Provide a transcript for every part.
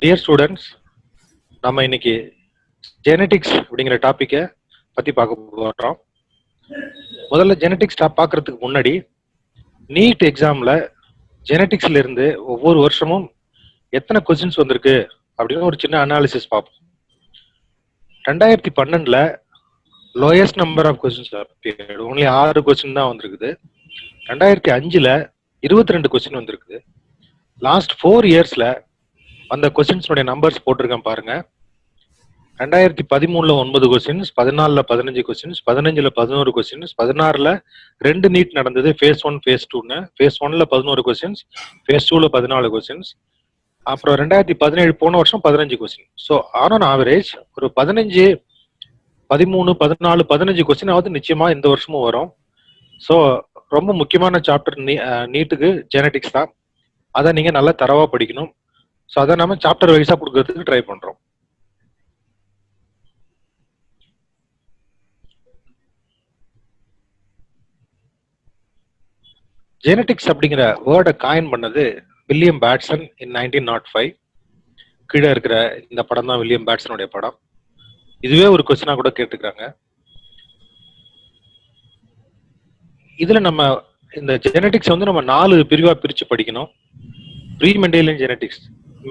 Dear students, நம்ம இன்னைக்கு genetics அப்படிங்கிற டாபிக்கை பத்தி பார்க்க போறோம். முதல்ல ஜெனடிக்ஸ் பார்க்கறதுக்கு முன்னாடி நீட் எக்ஸாம்ல ஜெனடிக்ஸ்ல இருந்து ஒவ்வொரு வருஷமும் எத்தனை கொஸ்டின்ஸ் வந்திருக்கு அப்படின்னு ஒரு சின்ன அனாலிசிஸ் பார்ப்போம். 2012 lowest number of questions only 6 question தான் வந்திருக்குது. 2005 22 கொஸ்டின் வந்திருக்குது. லாஸ்ட் 4 இயர்ஸ்ல அந்த கொஸ்டின்ஸோட நம்பர்ஸ் போட்டிருக்கேன் பாருங்க. 2013 9 கொஸ்டின்ஸ், 14 15 கொஸ்டின்ஸ், 15 11 கொஸ்டின்ஸ், 16 2 நீட் நடந்தது, ஃபேஸ் 1 ஃபேஸ் 2ன்னு. ஃபேஸ் 1ல 11 கொஸ்டின்ஸ், ஃபேஸ் 2ல 14 கொஸ்டின்ஸ். அப்புறம் 2017 போன வருஷம் 15 கொஸ்டின். ஸோ ஆன் ஆவரேஜ் ஒரு 15 13 14 15 கொஸ்டின் ஆவது நிச்சயமா இந்த வருஷமும் வரும். ஸோ ரொம்ப முக்கியமான சாப்டர் நீட்டுக்கு ஜெனடிக்ஸ் தான். அதை நீங்க நல்லா தரவா படிக்கணும். ஸோ அதை நம்ம சாப்டர் வைஸா கொடுக்கறதுக்கு ட்ரை பண்றோம். ஜெனடிக்ஸ் அப்படிங்கிற வேர்டை காயின் பண்ணது வில்லியம் பேட்சன் இன் 1905. கீழே இருக்கிற இந்த படம் தான் வில்லியம் பேட்சனுடைய படம். இதுவே ஒரு கொஸ்டினா கூட கேட்டுக்கிறாங்க. இதுல நம்ம இந்த ஜெனடிக்ஸ் வந்து நம்ம 4 பிரிவா பிரிச்சு படிக்கணும். ப்ரீ மெண்டேலியன் ஜெனடிக்ஸ்,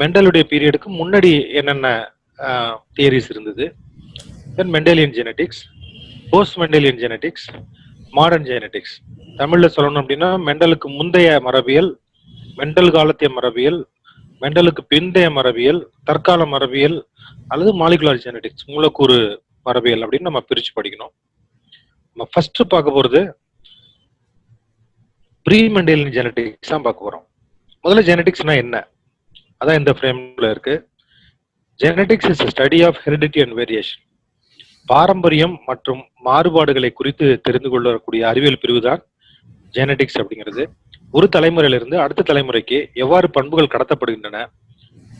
மெண்டலுடைய பீரியடுக்கு முன்னாடி என்னென்ன தியரிஸ் இருந்தது. Then Mendelian genetics, post Mendelian genetics, modern genetics. தமிழ்ல சொல்லணும் அப்படின்னா மெண்டலுக்கு முந்தைய மரபியல், மெண்டல் காலத்திய மரபியல், மெண்டலுக்கு பிந்தைய மரபியல், தற்கால மரபியல் அல்லது மாலிகுலர் ஜெனடிக்ஸ், மூலக்கூறு மரபியல் அப்படின்னு நம்ம பிரிச்சு படிக்கணும். நம்ம ஃபர்ஸ்ட் பார்க்க போறது ப்ரீ மெண்டேலியன் ஜெனடிக்ஸ் தான் பார்க்க போறோம். முதல்ல ஜெனடிக்ஸ்னா என்ன, அதான் இந்த ஃப்ரேம்ல இருக்கு. Genetics is study of heredity and variation. பாரம்பரியம் மற்றும் மாறுபாடுகளை குறித்து தெரிந்து கொள்ளக்கூடிய அறிவியல் பிரிவு தான் ஜெனடிக்ஸ் அப்படிங்கிறது. ஒரு தலைமுறையிலிருந்து அடுத்த தலைமுறைக்கு எவ்வாறு பண்புகள் கடத்தப்படுகின்றன,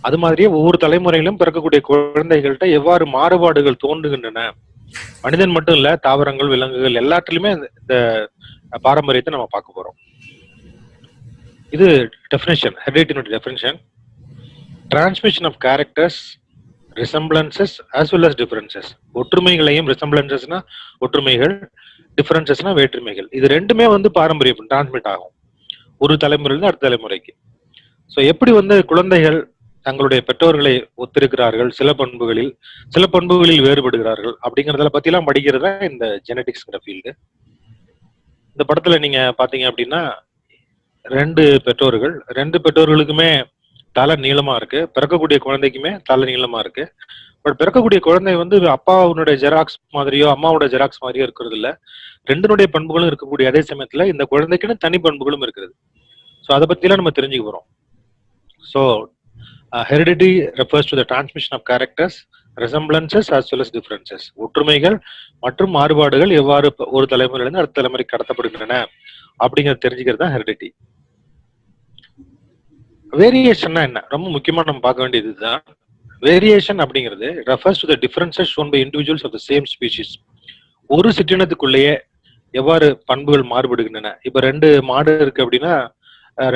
அது மாதிரியே ஒவ்வொரு தலைமுறையிலும் பிறக்கக்கூடிய குழந்தைகள்கிட்ட எவ்வாறு மாறுபாடுகள் தோன்றுகின்றன, மனிதன் மட்டும் இல்ல தாவரங்கள் விலங்குகள் எல்லாத்திலுமே இந்த பாரம்பரியத்தை நம்ம பார்க்க போறோம். இது டெஃபினேஷன், ஹெரிடிட்டியோட definition. Transmission of characters, resemblances as well as differences. ஒற்றுமைகளையும், ரிசம்பிளன்சஸ்னா ஒற்றுமைகள், டிஃபரன்சஸ்னா வேற்றுமைகள், இது ரெண்டுமே வந்து பாரம்பரியம் டிரான்ஸ்மிட் ஆகும் ஒரு தலைமுறையிலிருந்து அடுத்த தலைமுறைக்கு. ஸோ எப்படி வந்து குழந்தைகள் தங்களுடைய பெற்றோர்களை ஒத்திருக்கிறார்கள், சில பண்புகளில் வேறுபடுகிறார்கள் அப்படிங்கிறத பத்திலாம் படிக்கிறது தான் இந்த ஜெனடிக்ஸ்ங்கிற ஃபீல்டு. இந்த படத்துல நீங்க பாத்தீங்க அப்படின்னா 2 பெற்றோர்களுக்குமே தலை நீளமா இருக்கு, பிறக்கக்கூடிய குழந்தைக்குமே தலை நீளமா இருக்கு. பட் பிறக்கக்கூடிய குழந்தை வந்து அப்பாவுடைய ஜெராக்ஸ் மாதிரியோ அம்மாவோட ஜெராக்ஸ் மாதிரியோ இருக்கிறது இல்ல. 2னுடைய பண்புகளும் இருக்கக்கூடிய அதே சமயத்துல இந்த குழந்தைக்குன்னு தனி பண்புகளும் இருக்கிறது. ஸோ அதை பத்திலாம் நம்ம தெரிஞ்சுக்க போறோம். So heredity refers to the transmission of characters, resemblances as well as differences. ஒற்றுமைகள் மற்றும் மாறுபாடுகள் எவ்வாறு ஒரு தலைமுறையிலிருந்து அடுத்த தலைமுறைக்கு கடத்தப்படுகின்றன அப்படிங்கிறத தெரிஞ்சுக்கிறது தான் ஹெரிடிட்டி. வேரியேஷன்னா என்ன, ரொம்ப முக்கியமா நம்ம பார்க்க வேண்டியது இதுதான். வேரியேஷன் அப்படிங்கிறது refers to the differences shown by individuals of the same species. ஒரு சிற்றினத்துக்குள்ளேயே எவ்வாறு பண்புகள் மாறுபடுகின்றன. இப்ப 2 மாடு இருக்கு அப்படின்னா,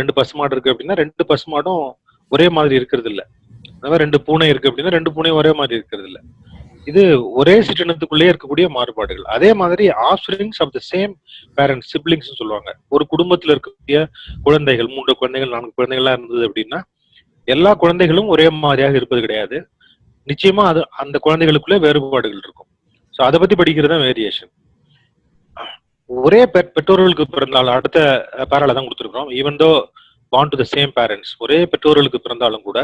2 பசுமாடு இருக்கு அப்படின்னா 2 பசுமாடும் ஒரே மாதிரி இருக்கிறது இல்ல. அதாவது 2 பூனை இருக்கு அப்படின்னா 2 பூனையும் ஒரே மாதிரி இருக்கிறது இல்ல. இது ஒரே சிற்றினத்துக்குள்ளேயே இருக்கக்கூடிய மாறுபாடுகள். அதே மாதிரி offsprings of the same parents, siblings சொல்லுவாங்க. ஒரு குடும்பத்துல இருக்கக்கூடிய குழந்தைகள், 3 குழந்தைகள் 4 குழந்தைகள்லாம் இருந்தது அப்படின்னா எல்லா குழந்தைகளும் ஒரே மாதிரியாக இருப்பது கிடையாது. நிச்சயமா அது அந்த குழந்தைகளுக்குள்ளே வேறுபாடுகள் இருக்கும். ஸோ அதை பத்தி படிக்கிறது தான் வேரியேஷன். ஒரே பெற்றோர்களுக்கு பிறந்தாலும், அடுத்த பேரால தான் கொடுத்துருக்கோம், even though born to the same parents, ஒரே பெற்றோர்களுக்கு பிறந்தாலும் கூட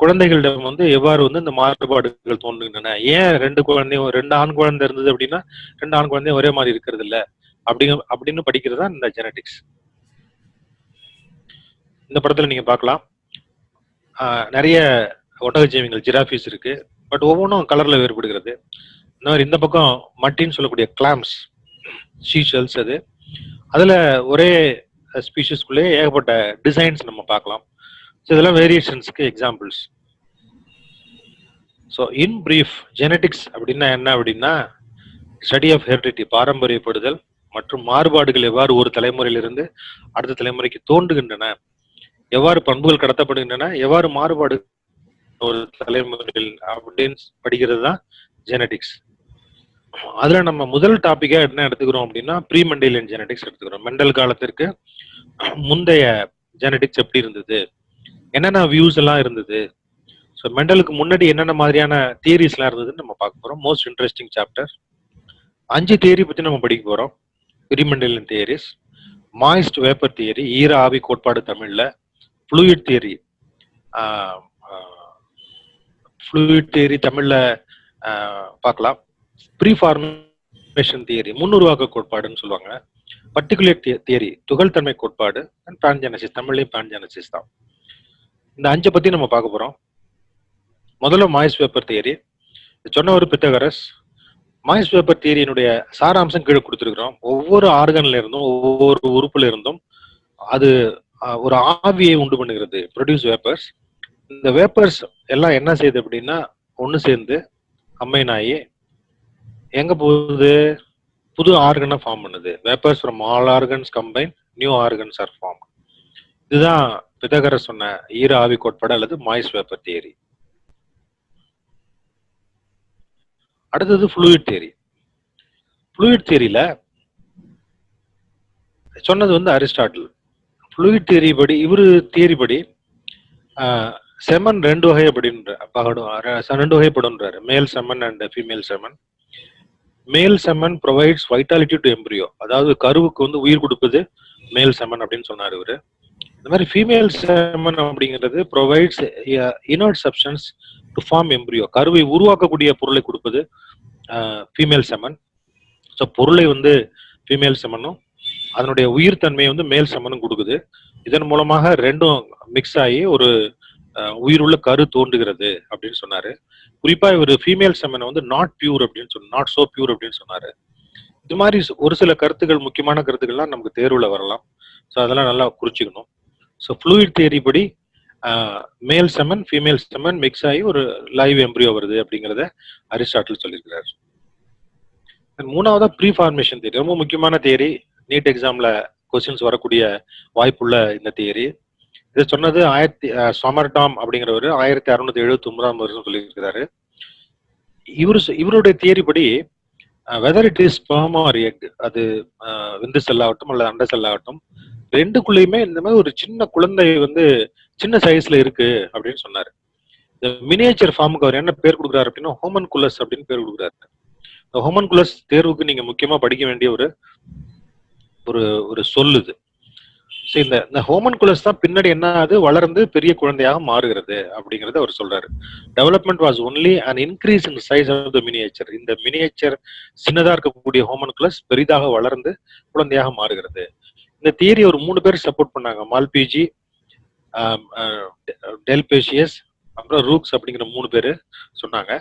குழந்தைகளிடம் வந்து எவ்வாறு வந்து இந்த மாறுபாடுகள் தோன்றுகின்றன. ஏன் 2 ஆண் குழந்தை இருந்தது அப்படின்னா 2 ஆண் குழந்தையும் ஒரே மாதிரி இருக்கிறது இல்ல அப்படின்னு படிக்கிறது தான் இந்த ஜெனடிக்ஸ். இந்த படத்துல நீங்க பார்க்கலாம், நிறைய ஒட்டகஜீவிகள், ஜிராஃபிஸ் இருக்கு. பட் ஒவ்வொன்றும் கலர்ல வேறுபடுகிறது. இந்த பக்கம் மட்டின்னு சொல்லக்கூடிய கிளாம்ஸ், ஷீஷல்ஸ், அதுல ஒரே ஸ்பீஷிஸ்குள்ளே ஏகப்பட்ட டிசைன்ஸ் நம்ம பார்க்கலாம். இதெல்லாம் வேரியேஷன்ஸ்க்கு examples. So in brief, genetics அப்படின்னா என்ன அப்படின்னா ஸ்டடி ஆஃப் ஹெரிடிட்டி, பாரம்பரியப்படுதல் மற்றும் மாறுபாடுகள் எவ்வாறு ஒரு தலைமுறையிலிருந்து அடுத்த தலைமுறைக்கு தோன்றுகின்றன, எவ்வாறு பண்புகள் கடத்தப்படுகின்றன, எவ்வாறு மாறுபாடு ஒரு தலைமுறையில் அப்படின்னு படிக்கிறது தான் ஜெனடிக்ஸ். அதுல நம்ம முதல் டாபிக்கா என்ன எடுத்துக்கிறோம் அப்படின்னா ப்ரீ மெண்டலியன் ஜெனடிக்ஸ் எடுத்துக்கிறோம். மெண்டல் காலத்திற்கு முந்தைய ஜெனடிக்ஸ் எப்படி இருந்தது, என்னென்ன வியூஸ் எல்லாம் இருந்தது, ஸோ மெண்டலுக்கு முன்னாடி என்னென்ன மாதிரியான தியரிஸ் எல்லாம் இருந்ததுன்னு நம்ம பார்க்க போறோம். Most interesting chapter. 5 தியரி பத்தி நம்ம படிக்க போறோம். Pre Mendelian theories, moist vapour theory, ஈர ஆவி கோட்பாடு தமிழ்ல, ஃப்ளூயிட் தியரி, ஃப்ளூயிட் தியரி தமிழ்ல பார்க்கலாம். ப்ரீ ஃபார்மேஷன் தியரி, முன்னுருவாக்க கோட்பாடுன்னு சொல்லுவாங்க. பர்டிகுலேட் தியரி, துகள் தன்மை கோட்பாடு, அண்ட் பான்ஜெனசிஸ், தமிழ்லேயே பான்ஜெனசிஸ் தான். இந்த 5 பத்தி நம்ம பார்க்க போறோம். முதல்ல மாய்ஸ் வேப்பர் தியரி. சொன்ன ஒரு பித்தகரஸ். மாய்ஸ் வேப்பர் தியரியினுடைய சாராம்சம் கீழே கொடுத்துருக்கிறோம். ஒவ்வொரு ஆர்கன்ல இருந்தும் ஒவ்வொரு உறுப்புல இருந்தும் அது ஒரு ஆவியை உண்டு பண்ணுகிறது, ப்ரொடியூஸ் வேப்பர்ஸ். இந்த வேப்பர்ஸ் எல்லாம் என்ன செய்யுது அப்படின்னா ஒன்று சேர்ந்து கம்பைன் ஆகி எங்க போகுது, புது ஆர்கனை ஃபார்ம் பண்ணுது. Vapours from all organs combine, new organs are form. இதுதான் பித்தகரஸ் சொன்ன ஈர ஆவி கோட்பாடு அல்லது மாய்ஸ் வேப்பர் தியரி. அடுத்தது ஃப்ளூயிட் தியரி. ஃப்ளூயிட் தியரியில சொன்னது வந்து அரிஸ்டாட்டில். ஃப்ளூயிட் தியரி படி, இவரு தியரி படி செமன் 2 வகைப்படுன்றாரு. மேல் செமன் அண்ட் ஃபீமேல் செமன். மேல் semen provides vitality to embryo, அதாவது கருவுக்கு வந்து உயிர் கொடுப்பது மேல் செமன் அப்படின்னு சொன்னார் இவரு. இந்த மாதிரி ஃபீமேல் செமன் அப்படிங்கிறது provides inert substance to form embryo, கருவை உருவாக்கக்கூடிய பொருளை கொடுப்பது ஃபீமேல் செமன். ஸோ பொருளை வந்து ஃபீமேல் செமனும் அதனுடைய உயிர் தன்மையை வந்து மேல் செமனும் கொடுக்குது. இதன் மூலமாக ரெண்டும் மிக்ஸ் ஆகி ஒரு உயிருள்ள கரு தோன்றுகிறது அப்படின்னு சொன்னாரு. குறிப்பா இவர் ஃபீமேல் செமனை வந்து நாட் பியூர் அப்படின்னு சொன்னார், நாட் சோ பியூர் அப்படின்னு சொன்னாரு. இது மாதிரி ஒரு சில கருத்துக்கள், முக்கியமான கருத்துக்கள்லாம் நமக்கு தேர்வுல வரலாம். ஸோ அதெல்லாம் நல்லா குறிச்சிக்கணும். ஸோ ஃப்ளூயிட் தியரி படி மேல் செமன் ஃபீமேல் செமன் மிக்ஸ் ஆகி ஒரு லைவ் எம்ப்ரியோ வருது அப்படிங்கிறத அரிஸ்டாட்டில் சொல்லியிருக்கிறார். மூணாவதா ப்ரீ ஃபார்மேஷன் தியரி, ரொம்ப முக்கியமான தியரி. நீட் எக்ஸாம்ல கொஸ்டின்ஸ் வரக்கூடிய வாய்ப்புள்ள இந்த தியரி. இதை சொன்னது ஸ்வாமர்டாம் அப்படிங்கிறவர் 1679 வருஷம் சொல்லியிருக்கிறாரு. இவருடைய தியரி படி whether it is sperm or egg, அது விந்து செல்லாகட்டும் அல்லது அண்ட செல்லாகட்டும், ரெண்டுக்குள்ளேயுமே இந்த மாதிரி ஒரு சின்ன குழந்தை வந்து சின்ன சைஸ்ல இருக்கு அப்படின்னு சொன்னாரு. இந்த மினியேச்சர் ஃபார்முக்கு அவர் என்ன பேர் கொடுக்குறாரு அப்படின்னா ஹோமன்குலஸ் அப்படின்னு பேர் கொடுக்குறாரு. இந்த ஹோமன்குலஸ் தேர்வுக்கு நீங்க முக்கியமா படிக்க வேண்டிய ஒரு ஒரு சொல்லுது. இந்த ஹோமன்குலஸ் தான் பின்னாடி என்ன ஆகுது, வளர்ந்து பெரிய குழந்தையாக மாறுகிறது அப்படிங்கறத அவர் சொல்றாரு. Development was only an increase in size of the miniature. இந்த மினியேச்சர் சின்னதா இருக்கக்கூடிய ஹோமன்குலஸ் பெரிதாக வளர்ந்து குழந்தையாக மாறுகிறது. இந்த தியரி ஒரு 3 பேர் சப்போர்ட் பண்ணாங்க. மால்பிஜி, டெல்பேஷியஸ், அப்புறம் ரூக்ஸ் அப்படிங்கிற 3 பேரு சொன்னாங்க.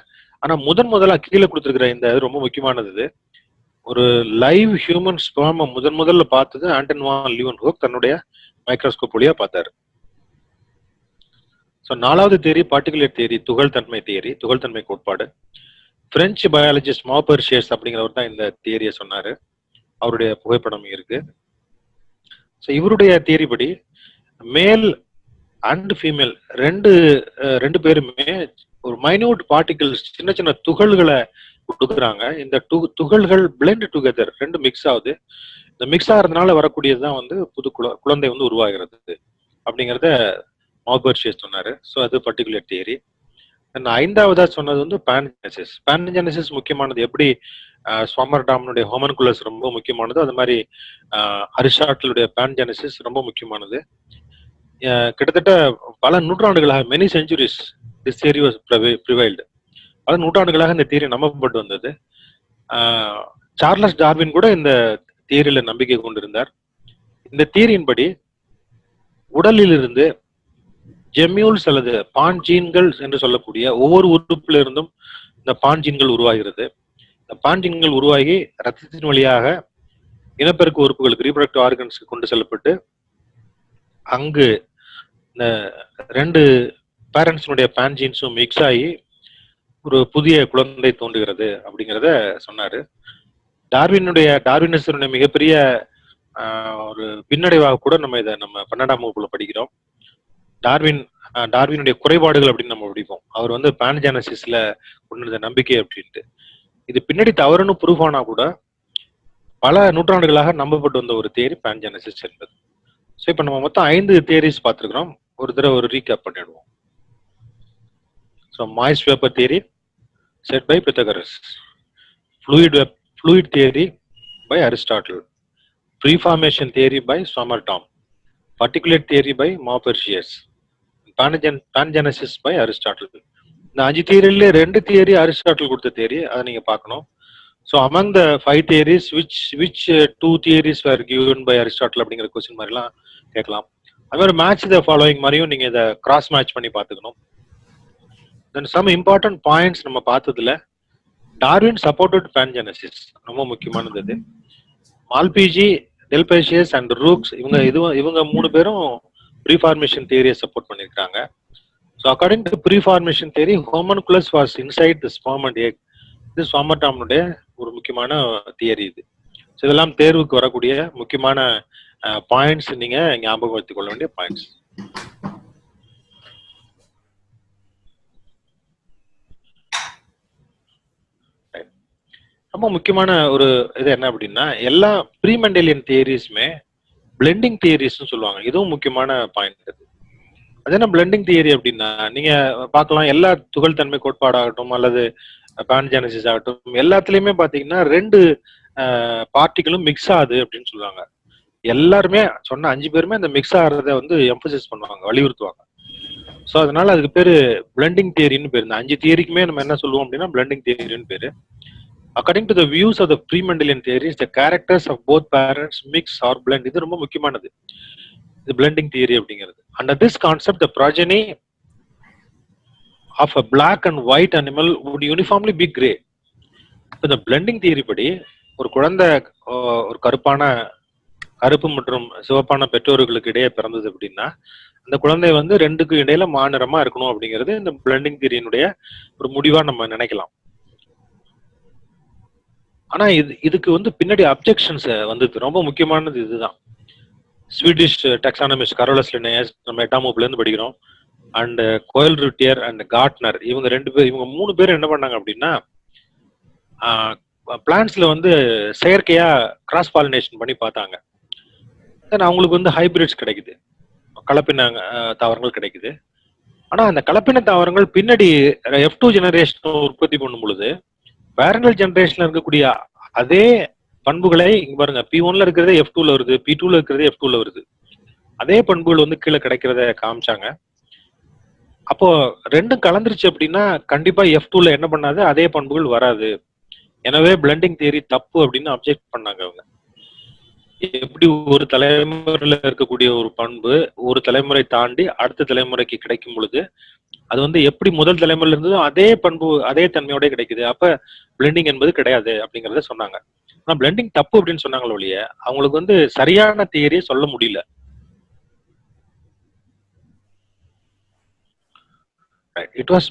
ஆனா முதலா கீழே கொடுத்திருக்கிற இந்த ரொம்ப முக்கியமானது, இது ஒரு லைவ் ஹியூமன் ஸ்பெர்ம் முதல்ல பார்த்தது ஆண்டன் வான் லியூவன்ஹோக் தன்னுடைய மைக்ரோஸ்கோப் வழியா பார்த்தாரு. ஸோ 4வது தியரி பார்ட்டிகுலேட் தியரி, துகள் தன்மை தியரி, துகள் தன்மை கோட்பாடு. பிரெஞ்சு பயாலஜிஸ்ட் மால்பர்ஷியஸ் அப்படிங்கிறவர் தான் இந்த தியரியை சொன்னாரு. அவருடைய புகைப்படம் இருக்கு. ஸோ இவருடைய தியரி படி மேல் அண்ட் ஃபீமேல் ரெண்டு பேருமே ஒரு மைன்யூட் பார்ட்டிகிள்ஸ், சின்ன சின்ன துகள்களை கொடுக்குறாங்க. இந்த துகள்கள் பிளெண்ட் டுகெதர், ரெண்டு மிக்ஸ் ஆகுது. இந்த மிக்ஸ் ஆகிறதுனால வரக்கூடியதுதான் வந்து புது குழந்தை வந்து உருவாகிறது அப்படிங்கிறத மால்பர்ஷியஸ் சொன்னாரு. ஸோ அது பர்டிகுலர் தியரி. 5வதா சொன்னது வந்து பான்ஜெனசிஸ். பான்ஜெனசிஸ் முக்கியமானது. எப்படி ஸ்வாமர்டாம்னுடைய ஹோமன்குலஸ் ரொம்ப முக்கியமானது, அது மாதிரி அரிஸ்டாட்டிலுடைய பான்ஜெனசிஸ் ரொம்ப முக்கியமானது. கிட்டத்தட்ட பல நூற்றாண்டுகளாக, many centuries this theory was prevailed. பல நூற்றாண்டுகளாக இந்த தியரி நம்பப்பட்டு வந்தது. சார்லஸ் டார்வின் கூட இந்த தியரியில நம்பிக்கை கொண்டிருந்தார். இந்த தியரியின்படி உடலில் இருந்து ஜெம்யூல்ஸ் அல்லது பான்ஜீன்கள் என்று சொல்லக்கூடிய ஒவ்வொரு உறுப்புல இருந்தும் இந்த பான்ஜீன்கள் உருவாகிறது. இந்த பான்ஜீன்கள் உருவாகி ரத்தத்தின் வழியாக இனப்பெருக்க உறுப்புகளுக்கு, ரீப்ரடக்டிவ் ஆர்கன்ஸ்க்கு கொண்டு செல்லப்பட்டு அங்கு இந்த 2 பேரண்ட்ஸினுடைய பான்ஜீன்ஸும் மிக்ஸ் ஆகி ஒரு புதிய குழந்தை தோன்றுகிறது அப்படிங்கிறத சொன்னாரு. டார்வினிசனுடைய மிகப்பெரிய ஒரு பின்னடைவாக கூட நம்ம இதை 12ஆம் வகுப்புல படிக்கிறோம். டார்வின் டார்வினுடைய குறைபாடுகள் அப்படின்னு நம்ம படிப்போம். அவர் வந்து பான்ஜெனசிஸ்ல கொண்டிருந்த நம்பிக்கை அப்படின்ட்டு. இது பின்னாடி தவறுன்னு ப்ரூஃப் ஆனா கூட பல நூற்றாண்டுகளாக நம்பப்பட்டு வந்த ஒரு தியரி பான்ஜெனசிஸ் என்பது. ஸோ இப்போ நம்ம மொத்தம் 5 தியரிஸ் பார்த்துருக்கிறோம். ஒரு தடவை ஒரு ரீகேப் பண்ணிடுவோம். So moist vapour theory said by Pythagoras, fluid theory by Aristotle, preformation theory by Swammerdam, particulate theory by Malpighi, Pangenesis by Aristotle. இந்த 5 தியரியில 2 தியரி அரிஸ்டாட்டில் கொடுத்த தியரி, அதை நீங்க பார்க்கணும். So among the 5 theories which 2 theories were given by Aristotle அப்படிங்கிற question மாதிரிலாம் கேட்கலாம். அது மாதிரி மேட்ச் த ஃபாலோயிங் மாதிரியும் நீங்க இதை கிராஸ் மேட்ச் பண்ணி பார்த்துக்கணும். தென் சம் இம்பார்ட்டன்ட் பாயிண்ட்ஸ் நம்ம பார்த்ததுல டார்வின் சப்போர்ட்டட் பான்ஜெனசிஸ் ரொம்ப முக்கியமானது. அது மால்பிஜி, டெல்பேஷியஸ் அண்ட் ரூக்ஸ் இவங்க 3 பேரும் ப்ரீஃபார்மேஷன் தியரியை சப்போர்ட் பண்ணியிருக்காங்க. So according to preformation theory homunculus was inside the sperm and egg. இது ஸ்வாமர்டாமுடைய ஒரு முக்கியமான தியரி இது. ஸோ இதெல்லாம் தேர்வுக்கு வரக்கூடிய முக்கியமான பாயிண்ட்ஸ், நீங்க ஞாபகம் வைத்துக் கொள்ள வேண்டிய பாயிண்ட்ஸ். ரொம்ப முக்கியமான ஒரு இது என்ன அப்படின்னா, எல்லா ப்ரீ மெண்டலியன் தியரிஸுமே பிளெண்டிங் தியரிஸ்னு சொல்லுவாங்க. இதுவும் முக்கியமான பாயிண்ட். அது என்ன பிளெண்டிங் தியரி அப்படின்னா, நீங்க பார்க்கலாம் எல்லா துகள் தன்மை கோட்பாடாகட்டும் அல்லது பான்ஜெனசிஸ் ஆகட்டும், எல்லாத்துலயுமே பாத்தீங்கன்னா 2 பார்ட்டிகளும் மிக்ஸ் ஆகுது அப்படின்னு சொல்லுவாங்க. எல்லாருமே சொன்ன 5 பேருமே அந்த மிக்ஸ் ஆகிறத வந்து எம்பசிஸ் பண்ணுவாங்க, வலியுறுத்துவாங்க. ஸோ அதனால அதுக்கு பேரு பிளெண்டிங் தியரின்னு பேரு. இந்த 5 தியரிக்குமே நம்ம என்ன சொல்லுவோம் அப்படின்னா பிளெண்டிங் தியரின்னு பேரு. According to the views of the Pre Mendelian Theories, the characters of both parents mix or blend. இது ரொம்ப முக்கியமானது, இது blending theory அப்படிங்கிறது. Under this concept, the progeny of a black and white animal would uniformly be grey. இந்த blending theory படி ஒரு குழந்தை ஒரு கருப்பு மற்றும் சிவப்பான பெற்றோர்களுக்கு இடையே பிறந்தது அப்படின்னா, அந்த குழந்தை வந்து 2க்கு இடையில மாநிறமா இருக்கணும் அப்படிங்கிறது இந்த blending theory-னுடைய ஒரு முடிவா நம்ம நினைக்கலாம். ஆனா இதுக்கு வந்து பின்னாடி அப்ஜெக்ஷன்ஸ் வந்து ரொம்ப முக்கியமானது இதுதான். ஸ்வீடிஷ் டெக்ஸானமிஸ்ட் கரோலஸ் லினேயஸ் நம்ம 8ஆம் வகுப்புல இருந்து படிக்கிறோம், அண்ட் கோயல் ரூட்டியர் அண்ட் கார்ட்னர், இவங்க 3 பேரும் என்ன பண்ணாங்க அப்படின்னா, பிளான்ட்ஸ்ல வந்து செயற்கையா கிராஸ் பாலினேஷன் பண்ணி பார்த்தாங்க. தென் அவங்களுக்கு வந்து ஹைபிரிட்ஸ் கிடைக்குது, கலப்பின தாவரங்கள் கிடைக்குது. ஆனா அந்த கலப்பின தாவரங்கள் பின்னாடி F2 ஜெனரேஷன் உற்பத்தி பண்ணும் பொழுது பேரண்டல் ஜெனரேஷன்ல இருக்கக்கூடிய அதே பண்புகளை இங்க பாருங்க, P1ல இருக்கிறதே F2ல வருது, P2ல இருக்கிறதே F2ல வருது. அதே பண்புகள் வந்து கீழே கிடைக்கிறத காமிச்சாங்க. அப்போ 2ம் கலந்துருச்சு அப்படின்னா கண்டிப்பா F2ல என்ன பண்ணாது, அதே பண்புகள் வராது. எனவே பிளெண்டிங் தியரி தப்பு அப்படின்னு அப்ஜெக்ட் பண்ணாங்க அவங்க. எப்படி ஒரு தலைமுறையில இருக்கக்கூடிய ஒரு பண்பு ஒரு தலைமுறை தாண்டி அடுத்த தலைமுறைக்கு கிடைக்கும் பொழுது அது வந்து எப்படி முதல் தலைமுறையில இருந்ததோ அதே பண்பு அதே தன்மையோட கிடைக்குது, அப்ப பிளெண்டிங் என்பது கிடையாது அப்படிங்கறத சொன்னாங்க. ஆனா பிளெண்டிங் தப்பு அப்படின்னு சொன்னாங்களோ ஒழிய அவங்களுக்கு வந்து சரியான தியரியை சொல்ல முடியல. இட் வாஸ்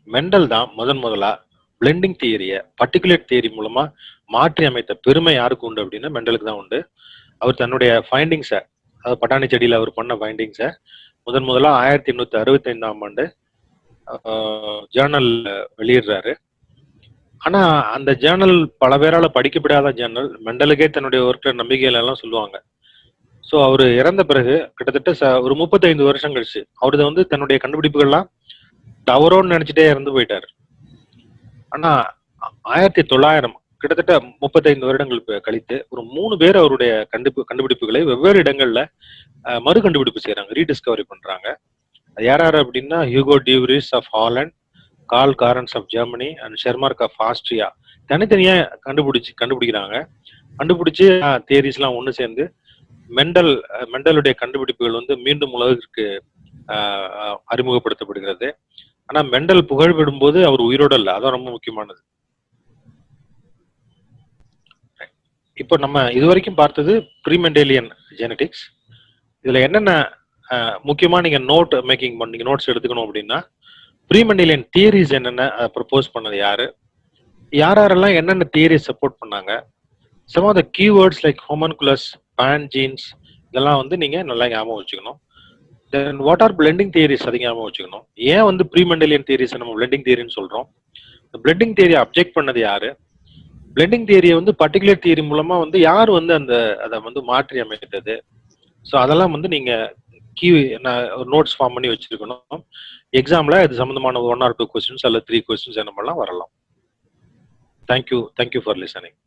மெண்டல் தான் முதலா பிளெண்டிங் தியரியை பர்டிகுலேட் தியரி மூலமா மாற்றி அமைத்த பெருமை யாருக்கு உண்டு அப்படின்னா மெண்டலுக்கு தான் உண்டு. அவர் தன்னுடைய ஃபைண்டிங்ஸை, அதாவது பட்டாணி செடியில அவர் பண்ண ஃபைண்டிங்ஸை முதலா 1865ஆம் ஆண்டு ஜேர்னல் வெளியிடுறாரு. ஆனா அந்த ஜேர்னல் பல பேரால படிக்கப்படாத ஜேர்னல். மெண்டலுக்கே தன்னுடைய ஒர்க்க நம்பிக்கையில எல்லாம் சொல்லுவாங்க. ஸோ அவர் இறந்த பிறகு கிட்டத்தட்ட ஒரு 35 வருஷம் கழிச்சு அவரு வந்து தன்னுடைய கண்டுபிடிப்புகள்லாம் தவறோன்னு நினைச்சிட்டே இறந்து போயிட்டாரு. ஆனா 1900 கிட்டத்தட்ட 35 வருடங்கள் கழித்து ஒரு 3 பேர் அவருடைய கண்டுபிடிப்புகளை வெவ்வேறு இடங்கள்ல மறு கண்டுபிடிப்பு செய்யறாங்க, ரீடிஸ்கவரி பண்றாங்க. யார் அப்படின்னா Hugo de Vries of Holland, Carl Correns of Germany and Tschermak of Austria தனித்தனியா கண்டுபிடிக்கிறாங்க. கண்டுபிடிச்சு தியரிஸ் எல்லாம் ஒண்ணு சேர்ந்து மெண்டலுடைய கண்டுபிடிப்புகள் வந்து மீண்டும் உலகிற்கு அறிமுகப்படுத்தப்படுகிறது. ஆனா மெண்டல் புகழ்பெறும் போது அவர் உயிரோட இல்லை, அதான் ரொம்ப முக்கியமானது. இப்போ நம்ம இதுவரைக்கும் பார்த்தது ப்ரீ மெண்டலியன் ஜெனடிக்ஸ். இதுல என்னென்ன முக்கியமா நீங்க நோட்ஸ் எடுத்துக்கணும் அப்படின்னா, ப்ரீ மெண்டலியன் தியரிஸ் என்னென்ன ப்ரப்போஸ் பண்ணது யாரெல்லாம் என்னென்ன தியரி சப்போர்ட் பண்ணாங்க, some of the keywords like homunculus, pan genes, இதெல்லாம் வந்து நீங்க நல்லா ஞாபகம் வச்சுக்கணும். Then what are blending theories அதை ஞாபகம் வச்சுக்கணும். ஏன் வந்து ப்ரீ மெண்டலியன் தியரிஸ் நம்ம பிளெண்டிங் தியரின்னு சொல்றோம்? பிளெண்டிங் தியரியை அப்ஜெக்ட் பண்ணது யாரு? பிளெண்டிங் தியரியை வந்து பர்டிகுலர் தியரி மூலமா வந்து யார் வந்து அதை வந்து மாற்றி அமைத்தது? ஸோ அதெல்லாம் வந்து நீங்க கீ நோட்ஸ் ஃபார்ம் பண்ணி வச்சிருக்கணும். எக்ஸாம்ல இது சம்பந்தமான 1 or 2 கொஸ்டின்ஸ் அல்ல 3 கொஸ்டின்ஸ் என்ன பண்ணலாம் வரலாம். Thank you for listening.